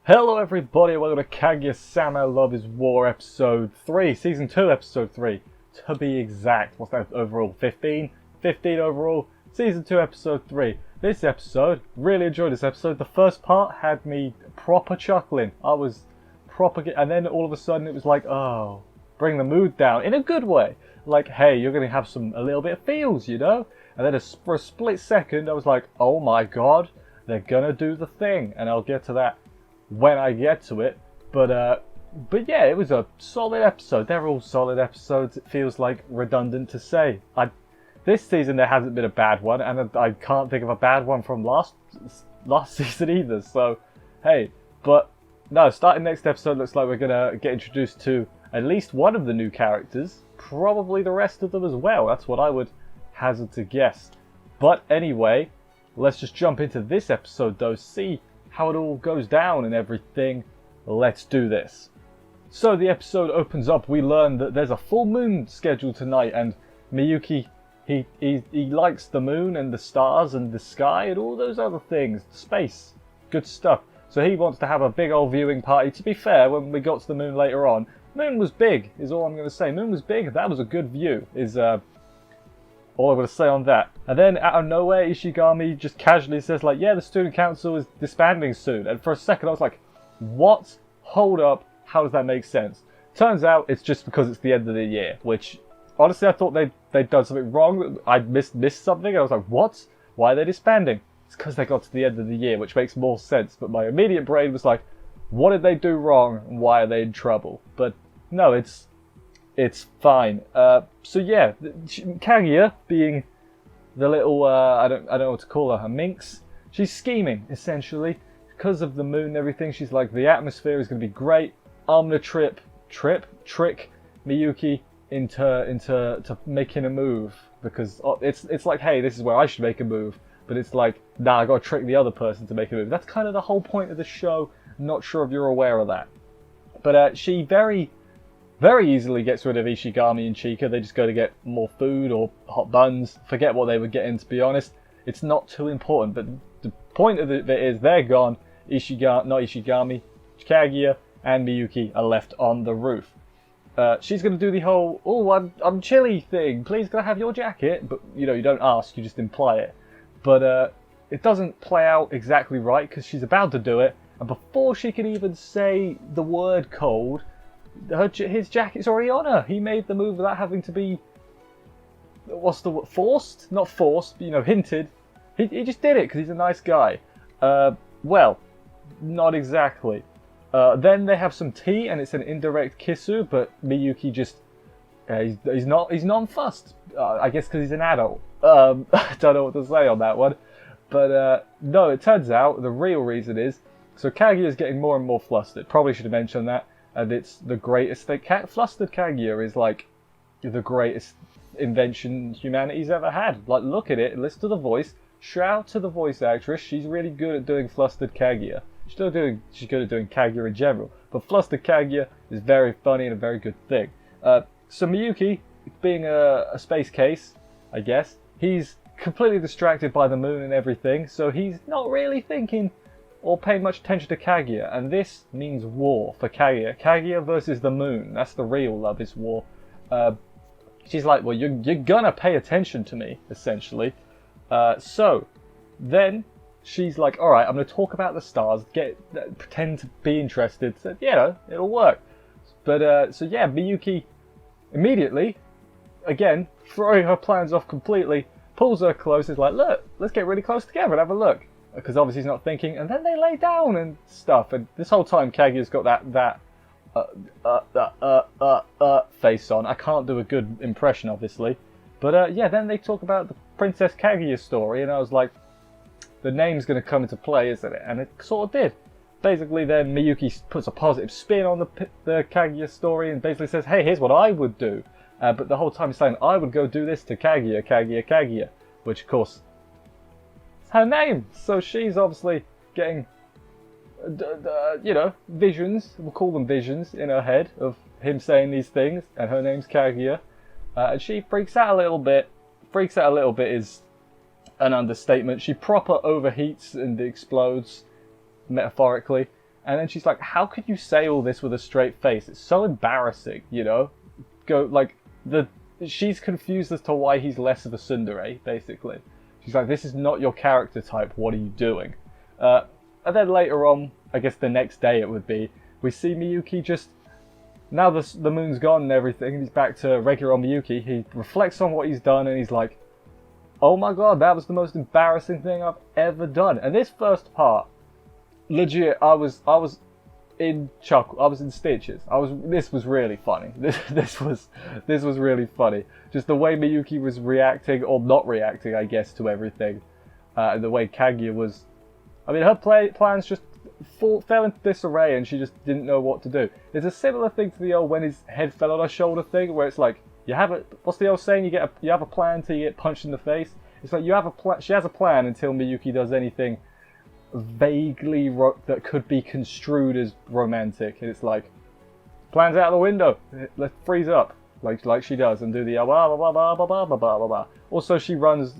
Hello everybody, welcome to Kaguya-sama Love is War episode 3, season 2 episode 3, to be exact. What's that overall? 15? 15 overall, season 2 episode 3. This episode, really enjoyed this episode. The first part had me proper chuckling. I was proper, and then all of a sudden it was like, oh, bring the mood down in a good way. Like, hey, you're going to have a little bit of feels, you know? And then for a split second I was like, oh my god, they're going to do the thing, and I'll get to that when I get to it. But yeah, it was a solid episode. They're all solid episodes. It feels like redundant to say. This season there hasn't been a bad one, and I can't think of a bad one from last season either. So hey, but no, starting next episode looks like we're gonna get introduced to at least one of the new characters, probably the rest of them as well. That's what I would hazard to guess. But anyway, let's just jump into this episode though, see how it all goes down and everything. Let's do this. So the episode opens up, we learn that there's a full moon scheduled tonight, and Miyuki, he likes the moon and the stars and the sky and all those other things, space, good stuff. So he wants to have a big old viewing party. To be fair, when we got to the moon later on, moon was big, is all I'm going to say. Moon was big, that was a good view, is all I'm going to say on that. And then out of nowhere, Ishigami just casually says like, yeah, the student council is disbanding soon. And for a second I was like, what? Hold up, how does that make sense? Turns out it's just because it's the end of the year, which honestly I thought they'd done something wrong. I'd missed something, and I was like, what? Why are they disbanding? It's because they got to the end of the year, which makes more sense. But my immediate brain was like, what did they do wrong and why are they in trouble? But no, it's fine. So yeah, Kaguya, being the little I don't know what to call her, a minx. She's scheming essentially because of the moon and everything. She's like, the atmosphere is going to be great. I'm gonna trick Miyuki into making a move, because it's like, hey, this is where I should make a move, but it's like, nah, I gotta trick the other person to make a move. That's kind of the whole point of the show. Not sure if you're aware of that, but she very easily gets rid of Ishigami and Chika. They just go to get more food or hot buns. Forget what they were getting, to be honest. It's not too important, but the point of it is they're gone. Kaguya and Miyuki are left on the roof. She's going to do the whole, oh, I'm chilly thing. Please, can I have your jacket? But, you know, you don't ask, you just imply it. But it doesn't play out exactly right, because she's about to do it, and before she can even say the word cold, his jacket's already on her. He made the move without having to be, what's the word, forced? Not forced, but, you know, hinted. He just did it because he's a nice guy. Well, not exactly. Then they have some tea, and it's an indirect kissu, but Miyuki just, he's non-fussed. I guess because he's an adult. I don't know what to say on that one. But no, it turns out the real reason is, so Kaguya is getting more and more flustered. Probably should have mentioned that. And it's the greatest thing. Flustered Kaguya is like the greatest invention humanity's ever had. Like, look at it, listen to the voice. Shout out to the voice actress. She's really good at doing flustered Kaguya. She's good at doing Kaguya in general. But flustered Kaguya is very funny and a very good thing. So Miyuki, being a space case, I guess, he's completely distracted by the moon and everything. So he's not really thinking or paying much attention to Kaguya, and this means war for Kaguya. Kaguya versus the moon. That's the real love is war. She's like, well, you're gonna pay attention to me, essentially. So then she's like, all right, I'm gonna talk about the stars, pretend to be interested. So, you know, it'll work. But so yeah, Miyuki immediately, again, throwing her plans off completely, pulls her close. Is like, look, let's get really close together and have a look. Because obviously he's not thinking, and then they lay down and stuff. And this whole time, Kaguya's got that face on. I can't do a good impression, obviously. But yeah, then they talk about the Princess Kaguya story, and I was like, the name's going to come into play, isn't it? And it sort of did. Basically, then Miyuki puts a positive spin on the Kaguya story, and basically says, hey, here's what I would do. But the whole time he's saying, I would go do this to Kaguya. Which, of course, her name, so she's obviously getting, you know, visions, we'll call them visions, in her head of him saying these things, and her name's Kaguya, and she freaks out a little bit. Freaks out a little bit is an understatement. She proper overheats and explodes, metaphorically, And then she's like, how could you say all this with a straight face? It's so embarrassing, you know? She's confused as to why he's less of a tsundere, basically. She's like, this is not your character type, what are you doing? And then later on, I guess the next day it would be, we see Miyuki just, now the moon's gone and everything, he's back to regular Miyuki, he reflects on what he's done and he's like, oh my god, that was the most embarrassing thing I've ever done. And this first part, legit, I was in stitches. This was really funny. This was really funny. Just the way Miyuki was reacting, or not reacting, I guess, to everything. And the way Kaguya was, I mean, her plans just fell into disarray and she just didn't know what to do. It's a similar thing to the old when his head fell on her shoulder thing, where it's like, what's the old saying? You have a plan until you get punched in the face. It's like she has a plan until Miyuki does anything vaguely that could be construed as romantic, and it's like, plans out the window. Let's freeze up like she does and do the blah blah blah blah blah blah blah blah. Also, she runs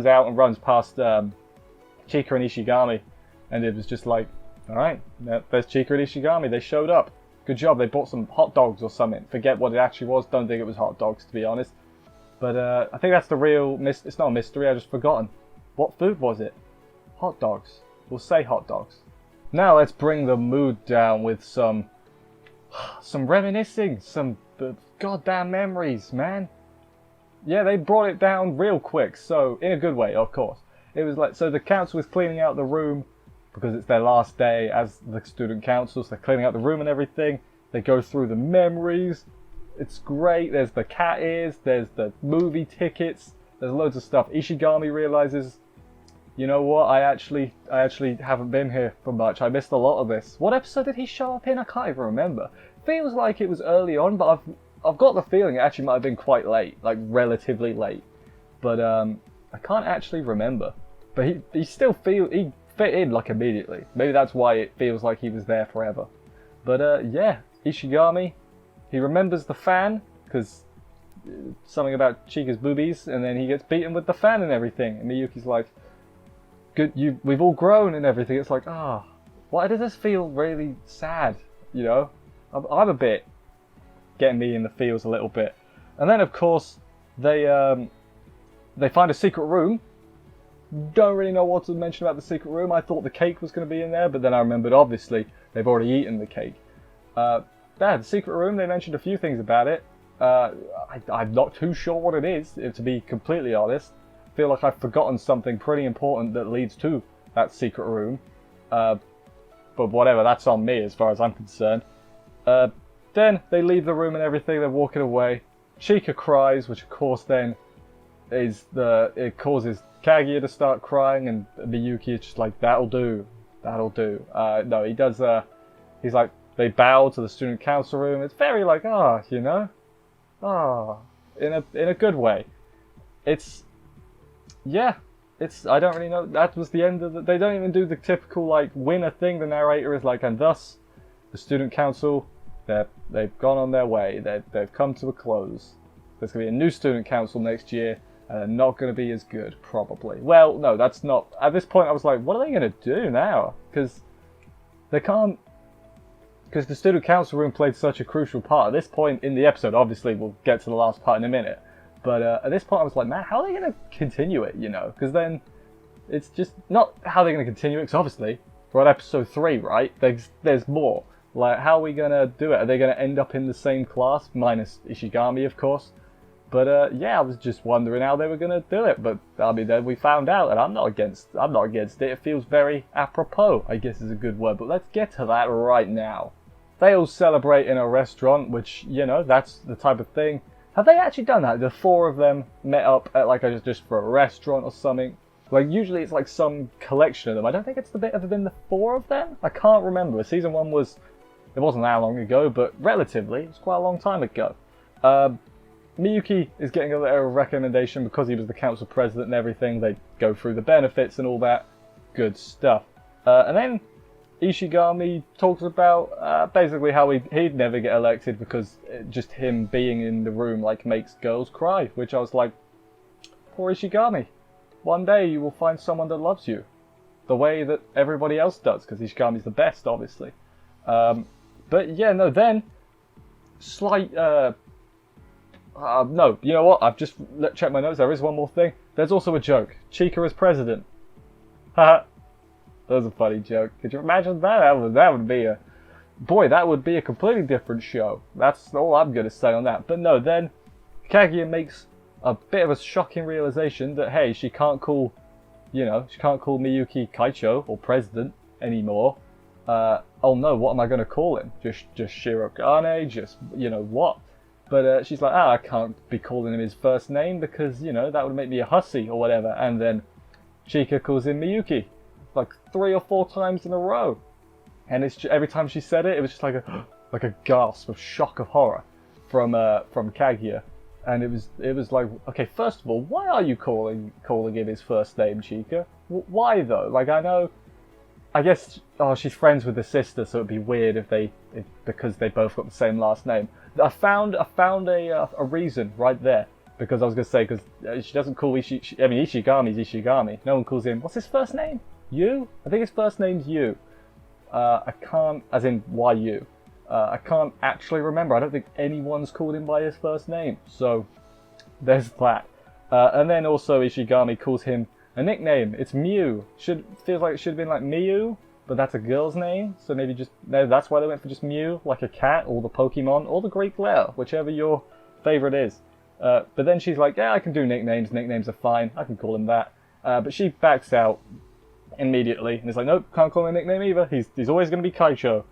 out and runs past Chika and Ishigami, and it was just like, all right, there's Chika and Ishigami. They showed up. Good job. They bought some hot dogs or something. Forget what it actually was. Don't think it was hot dogs, to be honest. But I think that's the real it's not a mystery. I've just forgotten. What food was it? Hot dogs. We'll say hot dogs. Now let's bring the mood down with some reminiscing, some goddamn memories, man. Yeah, they brought it down real quick, so in a good way, of course. It was like, so the council was cleaning out the room because it's their last day as the student council, so they're cleaning out the room and everything. They go through the memories. It's great. There's the cat ears, there's the movie tickets, there's loads of stuff. Ishigami realizes, you know what, I actually haven't been here for much. I missed a lot of this. What episode did he show up in? I can't even remember. Feels like it was early on, but I've got the feeling it actually might have been quite late, like relatively late. But I can't actually remember. But he fit in like immediately. Maybe that's why it feels like he was there forever. But yeah, Ishigami, he remembers the fan because something about Chika's boobies, and then he gets beaten with the fan and everything. And Miyuki's like, "Good, we've all grown and everything." It's like, why does this feel really sad? You know, I'm a bit getting me in the feels a little bit. And then of course they find a secret room. Don't really know what to mention about the secret room. I thought the cake was going to be in there, but then I remembered obviously they've already eaten the cake. The secret room, they mentioned a few things about it. I'm not too sure what it is, to be completely honest. I feel like I've forgotten something pretty important that leads to that secret room. But whatever, that's on me as far as I'm concerned. Then they leave the room and everything, they're walking away. Chika cries, which of course then it causes Kaguya to start crying, and Miyuki is just like, that'll do. No, he does, he's like, they bow to the student council room. It's very like, you know? In a good way. I don't really know. That was the end of they don't even do the typical like winner thing. The narrator is like, and thus the student council, they've gone on their way. They've come to a close. There's going to be a new student council next year, and they're not going to be as good, probably. Well, no, that's not. At this point, I was like, what are they going to do now? Because they can't. Because the student council room played such a crucial part. At this point in the episode, obviously, we'll get to the last part in a minute. But at this point, I was like, man, how are they going to continue it, you know? Because then it's just not how they're going to continue it. Because obviously, we're at episode 3, right? There's more. Like, how are we going to do it? Are they going to end up in the same class? Minus Ishigami, of course. But yeah, I was just wondering how they were going to do it. But I mean, then we found out, and I'm not against it. It feels very apropos, I guess is a good word. But let's get to that right now. They all celebrate in a restaurant, which, you know, that's the type of thing. Have they actually done that? The 4 of them met up at like just for a restaurant or something? Like usually it's like some collection of them. I don't think it's ever been the 4 of them. I can't remember. Season 1 it wasn't that long ago, but relatively, it's quite a long time ago. Miyuki is getting a letter of recommendation because he was the council president and everything. They go through the benefits and all that good stuff. And then Ishigami talks about basically how he'd never get elected because just him being in the room like makes girls cry, which I was like, poor Ishigami. One day you will find someone that loves you the way that everybody else does, because Ishigami's the best, obviously. But yeah, no, then slight no, you know what? I've just checked my notes. There is one more thing. There's also a joke. Chica as president. Haha. That was a funny joke. Could you imagine that? That would be a... Boy, that would be a completely different show. That's all I'm going to say on that. But no, then Kaguya makes a bit of a shocking realization that, hey, she can't call, you know, she can't call Miyuki Kaicho or president anymore. Oh no, what am I going to call him? Just Shirogane? Just, you know, what? But she's like, I can't be calling him his first name because, you know, that would make me a hussy or whatever. And then Chika calls him Miyuki like 3 or 4 times in a row. And it's every time she said it, it was just like a gasp of shock of horror from Kaguya. And it was like, okay, first of all, why are you calling him his first name, Chika? Why though? Like, I guess she's friends with the sister, so it'd be weird if because they both got the same last name. I found a reason right there, because I was gonna say, because she doesn't call Ishigami's Ishigami. No one calls him. What's his first name? Yu? I think his first name's Yu. I can't, as in YU. I can't actually remember. I don't think anyone's called him by his first name. So there's that. And then also Ishigami calls him a nickname. It's Mew. Feels like it should have been like Miyu, but that's a girl's name. So maybe that's why they went for just Mew, like a cat, or the Pokemon, or the Greek letter, whichever your favorite is. But then she's like, yeah, I can do nicknames. Nicknames are fine. I can call him that. But she backs out immediately, and it's like, nope, can't call him a nickname either. He's always going to be Kaicho.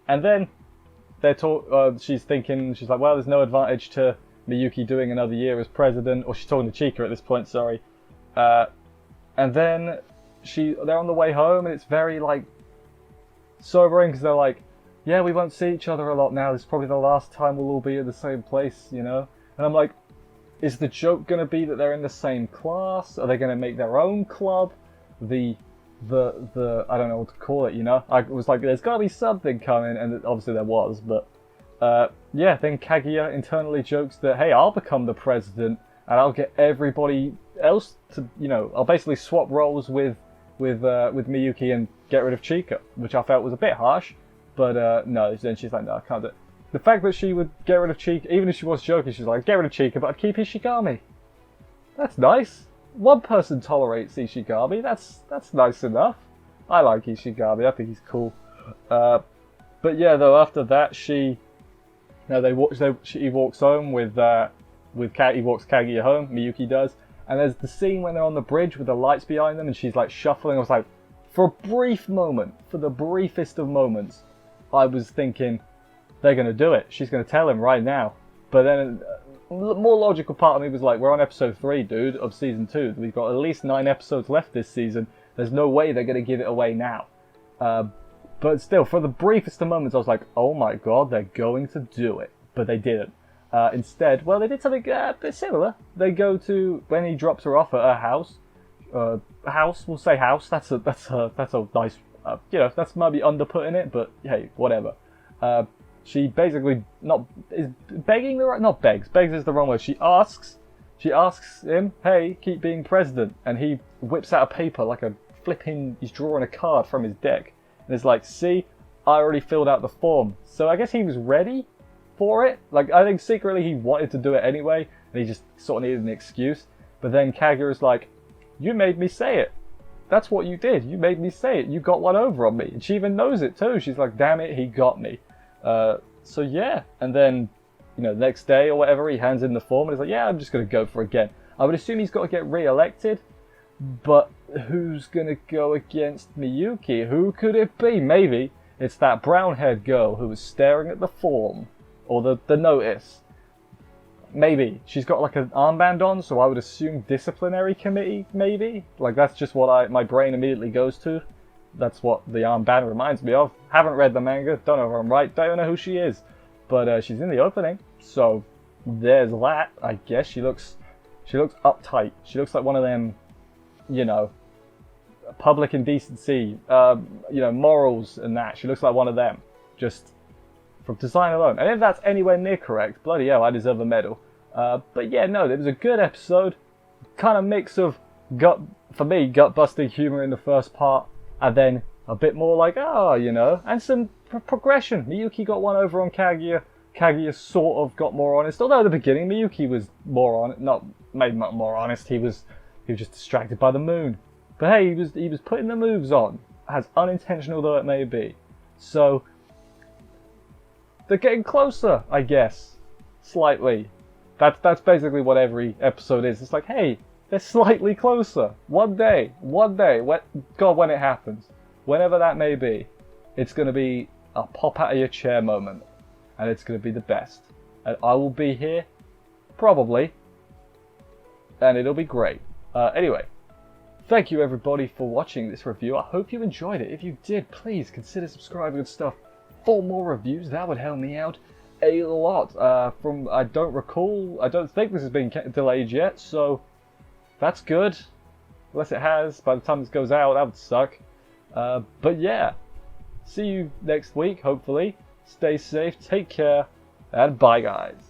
And then she's thinking, she's like, well, there's no advantage to Miyuki doing another year as president, or she's talking to Chika at this point, sorry. And then they're on the way home, and it's very like sobering, because they're like, yeah, we won't see each other a lot now. This is probably the last time we'll all be in the same place, you know? And I'm like, is the joke going to be that they're in the same class? Are they going to make their own club? The I don't know what to call it, you know? I was like, there's got to be something coming, and obviously there was, but yeah, then Kaguya internally jokes that, hey, I'll become the president, and I'll get everybody else to, you know, I'll basically swap roles with Miyuki and get rid of Chika, which I felt was a bit harsh, but no, then she's like, no, I can't do it. The fact that she would get rid of Chika, even if she was joking, she's like, get rid of Chika, but I'd keep Ishigami. That's nice. One person tolerates Ishigami. That's nice enough. I like Ishigami. I think he's cool. But yeah, though after that, he walks home with he walks Kaguya home. Miyuki does, and there's the scene when they're on the bridge with the lights behind them, and she's like shuffling. I was like, for a brief moment, for the briefest of moments, I was thinking they're gonna do it. She's gonna tell him right now. But then. More logical part of me was like, we're on episode 3, dude, of season 2. We've got at least 9 episodes left this season. There's no way they're going to give it away now. But still, for the briefest of moments, I was like, oh my god, they're going to do it. But they didn't. Instead, well, they did something a bit similar. They go to, when he drops her off at her house, we'll say house, that's a nice, you know, that's maybe underputting it, but hey, whatever. She basically begs is the wrong word. She asks him, hey, keep being president, and he whips out a paper like he's drawing a card from his deck, and it's like, see, I already filled out the form. So I guess he was ready for it. Like, I think secretly he wanted to do it anyway, and he just sort of needed an excuse. But then Kaguya's like, you made me say it. That's what you did. You made me say it. You got one over on me. And she even knows it too. She's like, damn it, he got me. So yeah, and then, you know, the next day or whatever, he hands in the form and he's like, yeah, I'm just going to go for it again. I would assume he's got to get re-elected, but who's going to go against Miyuki? Who could it be? Maybe it's that brown-haired girl who was staring at the form, or the notice. Maybe. She's got like an armband on, so I would assume disciplinary committee, maybe? Like, that's just what my brain immediately goes to. That's what the armband reminds me of. Haven't read the manga, don't know if I'm right, don't know who she is. But she's in the opening, so there's that. I guess she looks uptight. She looks like one of them, you know, public indecency, you know, morals and that. She looks like one of them, just from design alone. And if that's anywhere near correct, bloody hell, I deserve a medal. But yeah, no, it was a good episode. Kind of mix of gut-busting humor in the first part, and then a bit more like, oh, you know, and some progression. Miyuki got one over on Kaguya. Kaguya sort of got more honest, although at the beginning Miyuki was more on, not maybe not more honest. He was just distracted by the moon. But hey, he was putting the moves on, as unintentional though it may be. So they're getting closer, I guess, slightly. That's basically what every episode is. It's like, hey, they're slightly closer. One day, God, when it happens, whenever that may be, it's going to be a pop out of your chair moment. And it's going to be the best. And I will be here, probably. And it'll be great. Anyway, thank you everybody for watching this review. I hope you enjoyed it. If you did, please consider subscribing and stuff for more reviews. That would help me out a lot. I don't think this has been delayed yet, so that's good. Unless it has, by the time this goes out, that would suck. But yeah, see you next week, hopefully. Stay safe, take care, and bye guys.